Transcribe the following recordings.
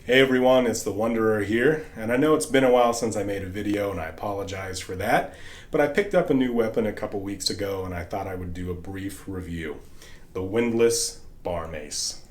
Hey everyone, it's the Wanderer here, and I know it's been a while since I made a video and I apologize for that, but I picked up a new weapon a couple weeks ago and I thought I would do a brief review. The Windlass bar mace.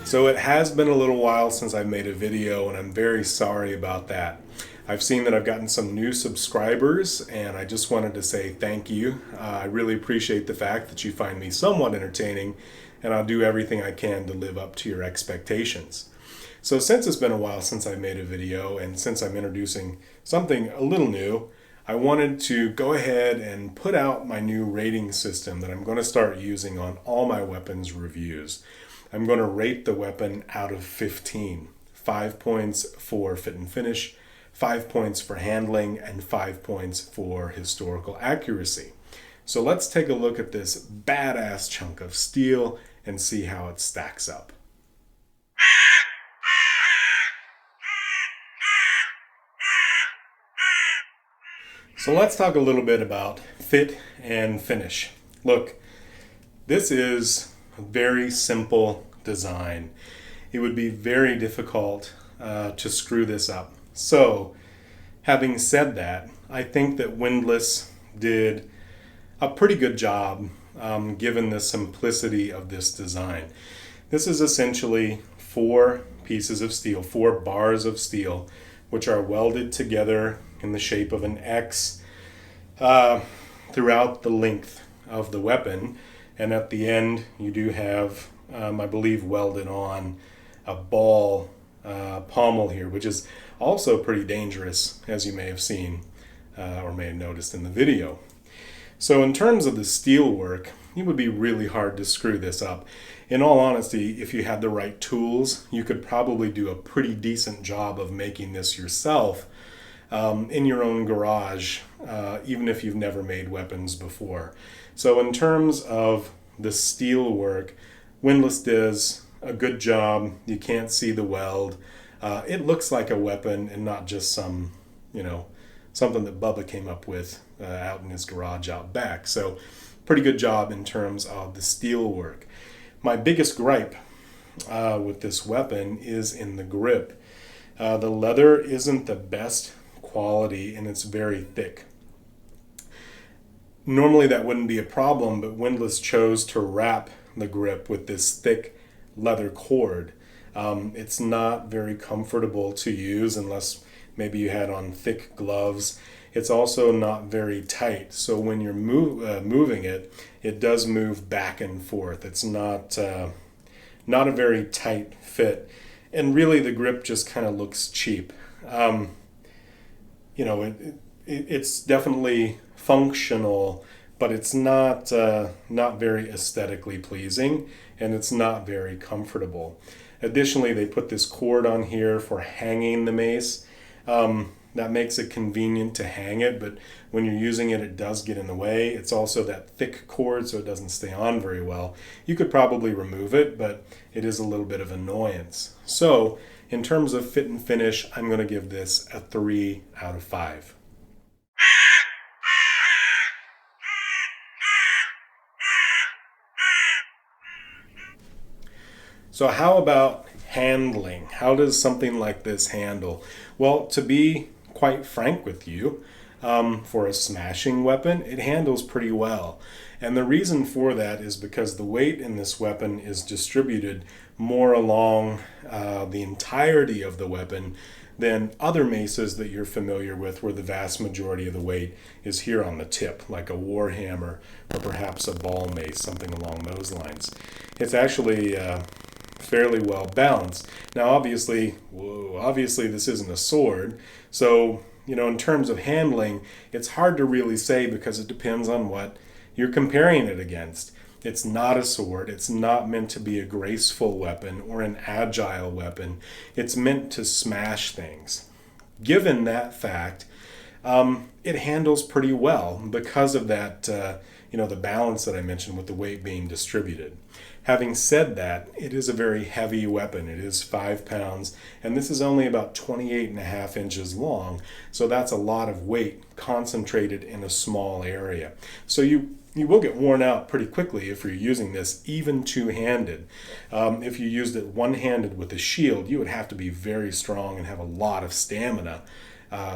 So it has been a little while since I made a video and I'm very sorry about that. I've seen that I've gotten some new subscribers and I just wanted to say thank you. I really appreciate the fact that you find me somewhat entertaining and I'll do everything I can to live up to your expectations. So since it's been a while since I made a video and since I'm introducing something a little new, I wanted to go ahead and put out my new rating system that I'm going to start using on all my weapons reviews. I'm going to rate the weapon out of 15. 5 points for fit and finish, 5 points for handling, and 5 points for historical accuracy. So let's take a look at this badass chunk of steel and see how it stacks up. So let's talk a little bit about fit and finish. Look, this is a very simple design. It would be very difficult to screw this up. So, having said that, I think that Windlass did a pretty good job given the simplicity of this design. This is essentially 4 pieces of steel, 4 bars of steel, which are welded together in the shape of an X throughout the length of the weapon. And at the end, you do have, I believe, welded on a ball pommel here, which is also pretty dangerous, as you may have seen or may have noticed in the video. So in terms of the steel work, it would be really hard to screw this up. In all honesty, if you had the right tools, you could probably do a pretty decent job of making this yourself in your own garage, even if you've never made weapons before. So in terms of the steel work, Windlass does a good job. You can't see the weld. It looks like a weapon and not just some, something that Bubba came up with out in his garage out back. So pretty good job in terms of the steel work. My biggest gripe with this weapon is in the grip. The leather isn't the best quality and it's very thick. Normally that wouldn't be a problem, but Windlass chose to wrap the grip with this thick leather cord. It's not very comfortable to use unless maybe you had on thick gloves. It's also not very tight, so when you're moving it, it does move back and forth. It's not a very tight fit, and really the grip just kind of looks cheap. It's definitely functional, but it's not very aesthetically pleasing, and it's not very comfortable. Additionally, they put this cord on here for hanging the mace. That makes it convenient to hang it, but when you're using it, it does get in the way. It's also that thick cord, so it doesn't stay on very well. You could probably remove it, but it is a little bit of annoyance. So, in terms of fit and finish, I'm going to give this a 3 out of 5. So how about handling? How does something like this handle? Well, to be quite frank with you, For a smashing weapon, it handles pretty well. And the reason for that is because the weight in this weapon is distributed more along the entirety of the weapon than other maces that you're familiar with, where the vast majority of the weight is here on the tip, like a warhammer or perhaps a ball mace, something along those lines. It's actually fairly well balanced. Now, obviously this isn't a sword, so in terms of handling, it's hard to really say because it depends on what you're comparing it against. It's not a sword. It's not meant to be a graceful weapon or an agile weapon. It's meant to smash things. Given that fact, it handles pretty well because of that, the balance that I mentioned with the weight being distributed. Having said that, it is a very heavy weapon. It is 5 pounds, and this is only about 28.5 inches long, so that's a lot of weight concentrated in a small area. So you will get worn out pretty quickly if you're using this, even two-handed. If you used it one-handed with a shield, you would have to be very strong and have a lot of stamina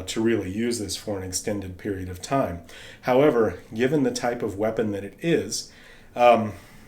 to really use this for an extended period of time. However, given the type of weapon that it is,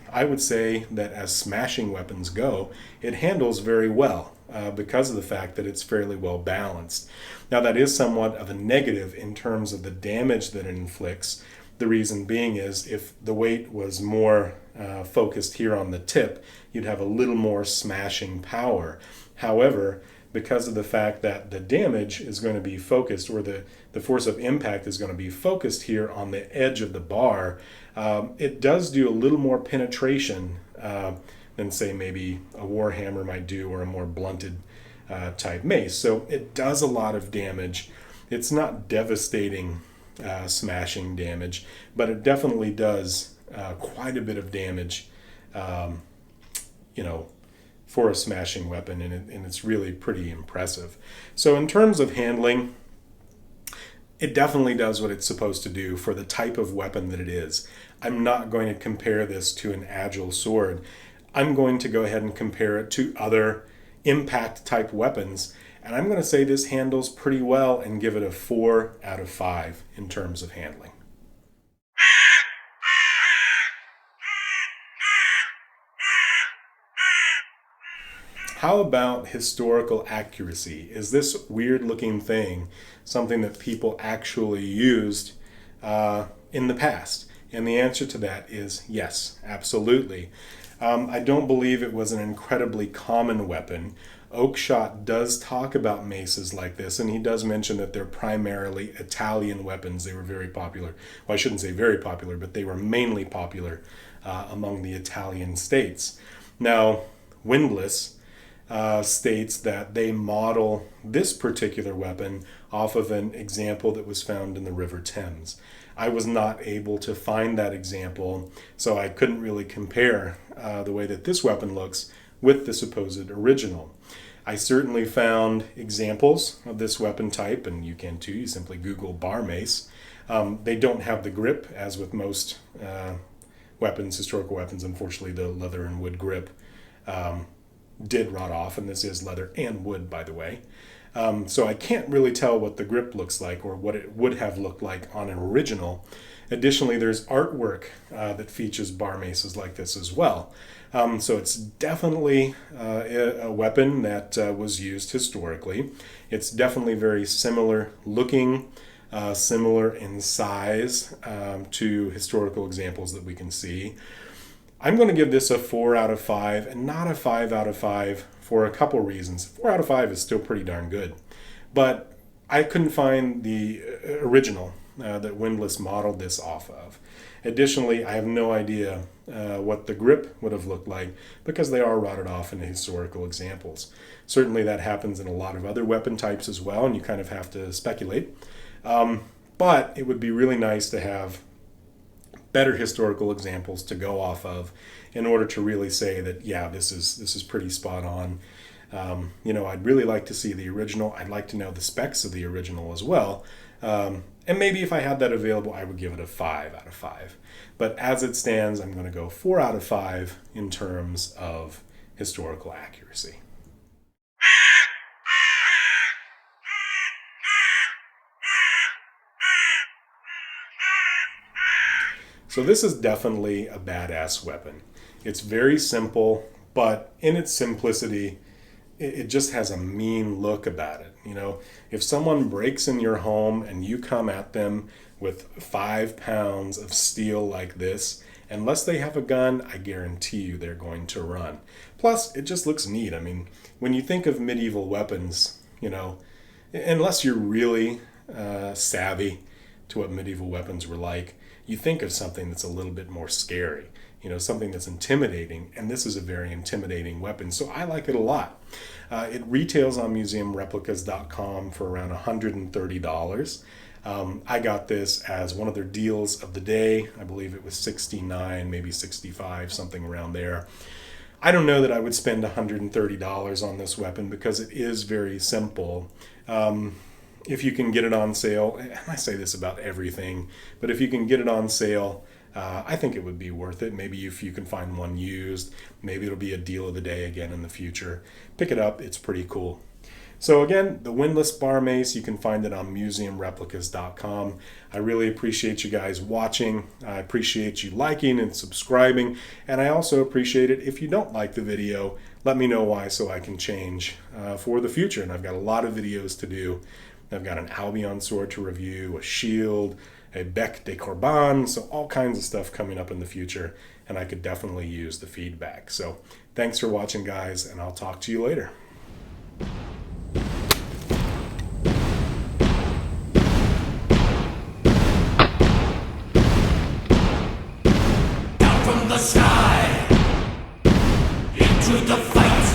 I would say that as smashing weapons go, it handles very well because of the fact that it's fairly well balanced. Now, that is somewhat of a negative in terms of the damage that it inflicts. The reason being is if the weight was more focused here on the tip, you'd have a little more smashing power. However, because of the fact that the damage is going to be focused, or the force of impact is going to be focused here on the edge of the bar, it does do a little more penetration than, say, maybe a warhammer might do, or a more blunted type mace. So it does a lot of damage. It's not devastating smashing damage, but it definitely does quite a bit of damage, for a smashing weapon, and it's really pretty impressive. So in terms of handling, it definitely does what it's supposed to do for the type of weapon that it is. I'm not going to compare this to an agile sword. I'm going to go ahead and compare it to other impact type weapons, and I'm going to say this handles pretty well and give it a 4 out of 5 in terms of handling. How about historical accuracy? Is this weird looking thing something that people actually used in the past? And the answer to that is yes, absolutely. I don't believe it was an incredibly common weapon. Oakeshott does talk about maces like this, and he does mention that they're primarily Italian weapons. They were very popular. Well, I shouldn't say very popular, but they were mainly popular among the Italian states. Now, Windlass states that they model this particular weapon off of an example that was found in the River Thames. I was not able to find that example, so I couldn't really compare the way that this weapon looks with the supposed original. I certainly found examples of this weapon type, and you can too. You simply Google bar mace. They don't have the grip, as with most weapons, historical weapons. Unfortunately, the leather and wood grip did rot off, and this is leather and wood, by the way. So I can't really tell what the grip looks like or what it would have looked like on an original. Additionally, there's artwork that features bar maces like this as well. So it's definitely a weapon that was used historically. It's definitely very similar looking, similar in size to historical examples that we can see. I'm going to give this a 4 out of 5 and not a 5 out of 5 for a couple reasons. 4 out of 5 is still pretty darn good. But I couldn't find the original that Windlass modeled this off of. Additionally, I have no idea what the grip would have looked like because they are rotted off in the historical examples. Certainly that happens in a lot of other weapon types as well, and you kind of have to speculate. But it would be really nice to have better historical examples to go off of in order to really say that, yeah, this is pretty spot on. I'd really like to see the original. I'd like to know the specs of the original as well. And maybe if I had that available, I would give it a 5 out of 5. But as it stands, I'm going to go 4 out of 5 in terms of historical accuracy. So this is definitely a badass weapon. It's very simple, but in its simplicity, it just has a mean look about it. You know, if someone breaks in your home and you come at them with 5 pounds of steel like this, unless they have a gun, I guarantee you they're going to run. Plus, it just looks neat. I mean, when you think of medieval weapons, you know, unless you're really savvy to what medieval weapons were like, you think of something that's a little bit more scary, you know, something that's intimidating, and this is a very intimidating weapon, so I like it a lot. It retails on museumreplicas.com for around $130. I got this as one of their deals of the day. I believe it was $69, maybe $65, something around there. I don't know that I would spend $130 on this weapon because it is very simple. If you can get it on sale, and I say this about everything, but if you can get it on sale, I think it would be worth it. Maybe if you can find one used, maybe it'll be a deal of the day again in the future. Pick it up, it's pretty cool. So again, the Windlass bar mace, you can find it on museumreplicas.com. I really appreciate you guys watching. I appreciate you liking and subscribing. And I also appreciate it if you don't like the video, let me know why so I can change for the future. And I've got a lot of videos to do. I've got an Albion sword to review, a shield, a Bec de Corban, so all kinds of stuff coming up in the future. And I could definitely use the feedback. So thanks for watching, guys, and I'll talk to you later. From the sky into the fight,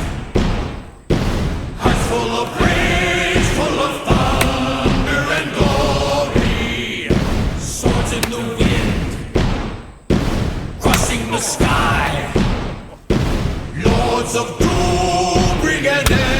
hearts full of praise, full of thunder and glory, swords in the wind, crossing the sky, lords of doom bring an end.